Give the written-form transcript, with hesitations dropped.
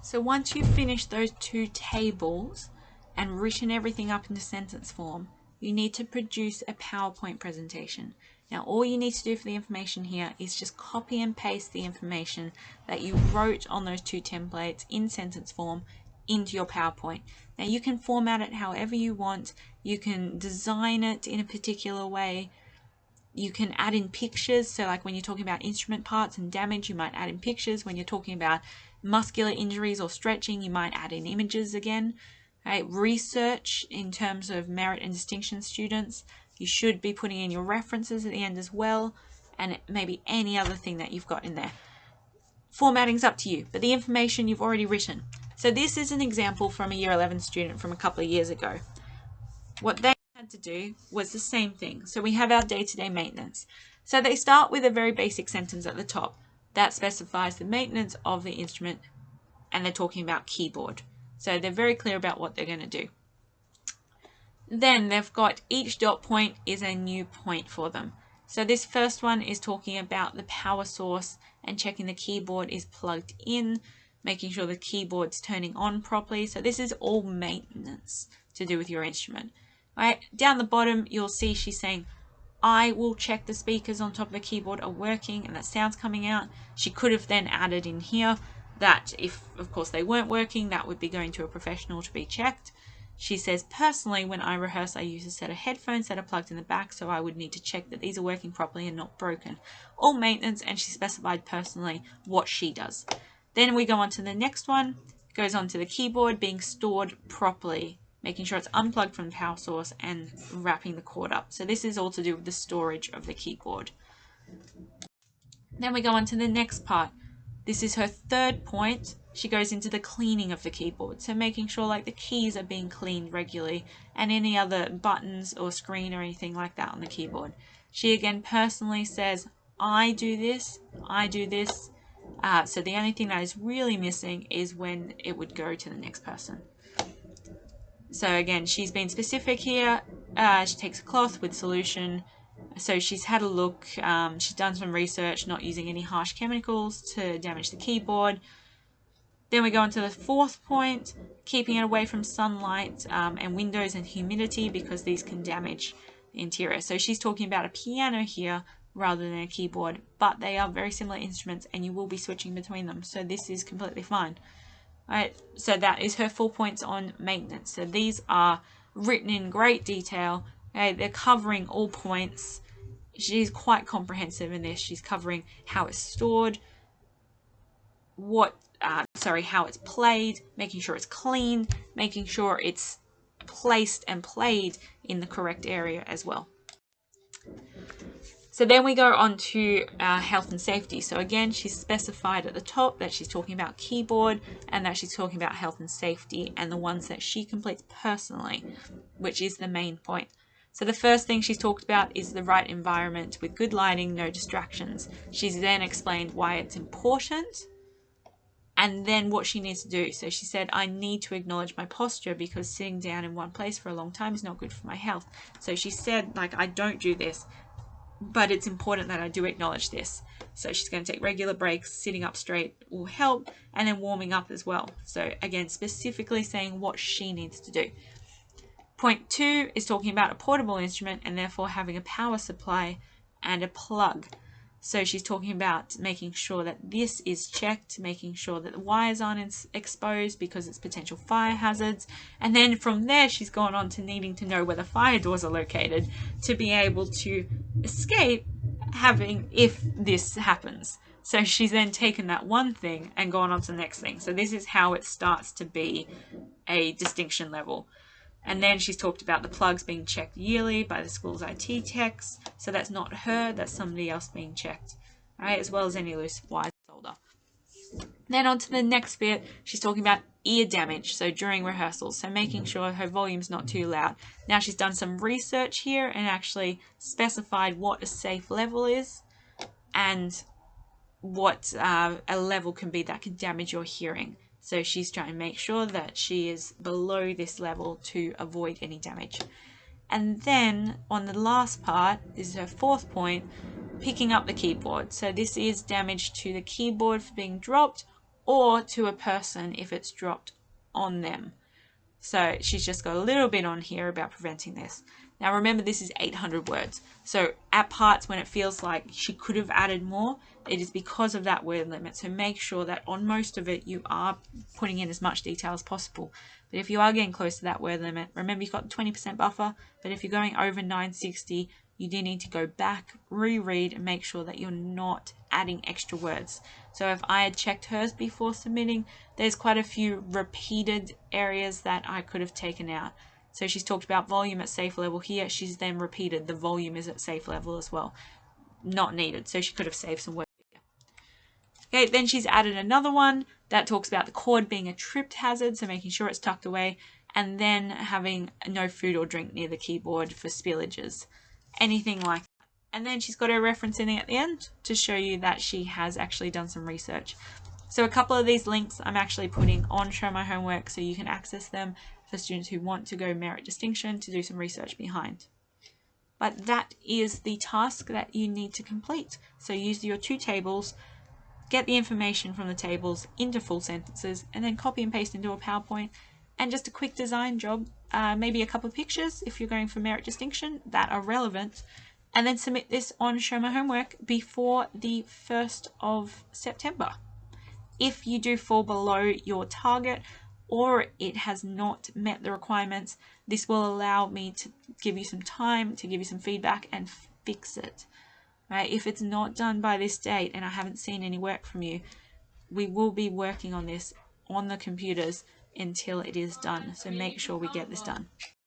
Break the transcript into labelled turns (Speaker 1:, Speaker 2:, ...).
Speaker 1: So once you've finished those two tables and written everything up into sentence form, you need to produce a PowerPoint presentation. Now all you need to do for the information here is just copy and paste the information that you wrote on those two templates in sentence form into your PowerPoint. Now you can format it however you want, you can design it in a particular way, you can add in pictures, so like when you're talking about instrument parts and damage, you might add in pictures. When you're talking about muscular injuries or stretching, you might add in images again. Right? Research in terms of merit and distinction students, you should be putting in your references at the end as well, and maybe any other thing that you've got in there. Formatting's up to you, but the information you've already written. So this is an example from a Year 11 student from a couple of years ago. What they had to do was the same thing. So we have our day-to-day maintenance. So they start with a very basic sentence at the top that specifies the maintenance of the instrument, and they're talking about keyboard. So they're very clear about what they're going to do. Then they've got each dot point is a new point for them. So this first one is talking about the power source and checking the keyboard is plugged in, making sure the keyboard's turning on properly. So this is all maintenance to do with your instrument. Right? Down the bottom, you'll see she's saying, I will check the speakers on top of the keyboard are working and that sound's coming out. She could have then added in here that if, of course, they weren't working, that would be going to a professional to be checked. She says, personally, when I rehearse, I use a set of headphones that are plugged in the back, so I would need to check that these are working properly and not broken. All maintenance, and she specified personally what she does. Then we go on to the next one. It goes on to the keyboard being stored properly, making sure it's unplugged from the power source and wrapping the cord up. So this is all to do with the storage of the keyboard. Then we go on to the next part. This is her third point. She goes into the cleaning of the keyboard. So making sure like the keys are being cleaned regularly and any other buttons or screen or anything like that on the keyboard. She again personally says, I do this, I do this. So the only thing that is really missing is when it would go to the next person. So again, she's been specific here. She takes a cloth with solution. So she's had a look. She's done some research, not using any harsh chemicals to damage the keyboard. Then we go on to the fourth point, keeping it away from sunlight and windows and humidity because these can damage the interior. So she's talking about a piano here rather than a keyboard, but they are very similar instruments and you will be switching between them. So this is completely fine. Right, so that is her 4 points on maintenance. So these are written in great detail. Okay, they're covering all points. She's quite comprehensive in this. She's covering how it's stored, how it's played, making sure it's clean, making sure it's placed and played in the correct area as well. So then we go on to health and safety. So again, she's specified at the top that she's talking about keyboard and that she's talking about health and safety and the ones that she completes personally, which is the main point. So the first thing she's talked about is the right environment with good lighting, no distractions. She's then explained why it's important and then what she needs to do. So she said, I need to acknowledge my posture because sitting down in one place for a long time is not good for my health. So she said, like, I don't do this, but it's important that I do acknowledge this. So she's going to take regular breaks, sitting up straight will help, and then warming up as well. So again, specifically saying what she needs to do. Point 2 is talking about a portable instrument and therefore having a power supply and a plug. So she's talking about making sure that this is checked, making sure that the wires aren't exposed because it's potential fire hazards. And then from there, she's gone on to needing to know where the fire doors are located to be able to escape if this happens. So she's then taken that one thing and gone on to the next thing. So this is how it starts to be a distinction level. And then she's talked about the plugs being checked yearly by the school's IT techs. So that's not her, that's somebody else being checked, right? As well as any loose wires solder. Then on to the next bit, she's talking about ear damage, so during rehearsals, so making sure her volume's not too loud. Now she's done some research here and actually specified what a safe level is and what a level can be that can damage your hearing. So she's trying to make sure that she is below this level to avoid any damage. And then on the last part, this is her fourth point, picking up the keyboard. So this is damage to the keyboard for being dropped or to a person if it's dropped on them. So she's just got a little bit on here about preventing this. Now remember, this is 800 words. So at parts when it feels like she could have added more, it is because of that word limit. So make sure that on most of it you are putting in as much detail as possible. But if you are getting close to that word limit, remember you've got the 20% buffer, but if you're going over 960, you do need to go back, reread, and make sure that you're not adding extra words. So if I had checked hers before submitting, there's quite a few repeated areas that I could have taken out. So she's talked about volume at safe level here. She's then repeated the volume is at safe level as well. Not needed. So she could have saved some words here. Okay, then she's added another one that talks about the cord being a tripped hazard, so making sure it's tucked away, and then having no food or drink near the keyboard for spillages. Anything like that. And then she's got her referencing at the end to show you that she has actually done some research. So a couple of these links I'm actually putting on Show My Homework so you can access them for students who want to go merit distinction to do some research behind. But that is the task that you need to complete. So use your two tables, get the information from the tables into full sentences, and then copy and paste into a PowerPoint. And just a quick design job, maybe a couple of pictures if you're going for merit distinction that are relevant, and then submit this on Show My Homework before the 1st of September. If you do fall below your target or it has not met the requirements, this will allow me to give you some time, to give you some feedback and fix it. Right? If it's not done by this date and I haven't seen any work from you, we will be working on this on the computers until it is done. So make sure we get this done.